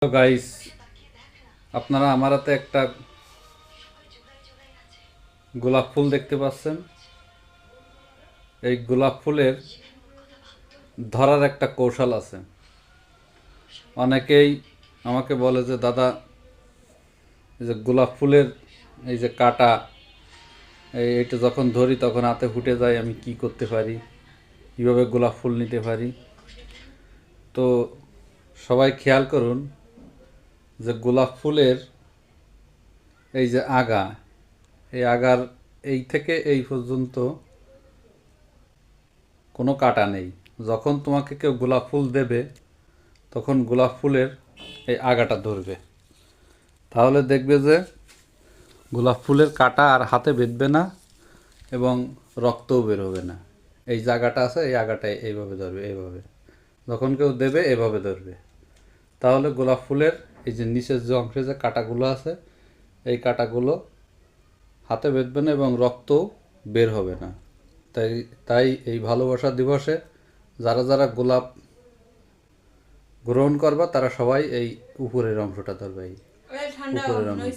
Hello guys, আপনারা আমার হাতে একটা গোলাপ ফুল দেখতে পাচ্ছেন। এই গোলাপ ফুলের ধরার একটা কৌশল আছে। অনেকেই আমাকে বলে যে দাদা, এই যে গোলাপ ফুলের এই যে কাটা, এইটা যখন ধরি তখন হাতে ফুটে যায়, আমি কি করতে পারি, কীভাবে গোলাপ ফুল নিতে পারি। তো সবাই খেয়াল করুন যে গোলাপ ফুলের এই যে আগা, এই আগার এই থেকে এই পর্যন্ত কোনো কাটা নেই। যখন তোমাকে কেউ গোলাপ ফুল দেবে তখন গোলাপ ফুলের এই আগাটা ধরবে, তাহলে দেখবে যে গোলাপ ফুলের কাটা আর হাতে বেঁধবে না এবং রক্তও বের হবে না। এই জায়গাটা আছে, এই আগাটায় এইভাবে ধরবে, এইভাবে যখন কেউ দেবে এভাবে ধরবে, তাহলে গোলাপ ফুলের এই যে নিচের যে অংশে যে কাটাগুলো আছে, এই কাটাগুলো হাতে বেঁধবে না এবং রক্তও বের হবে না। তাই তাই এই ভালোবাসা দিবসে যারা যারা গোলাপ গ্রহণ করবা তারা সবাই এই উপরের অংশটা ধরবে, এই উপরের অংশটা।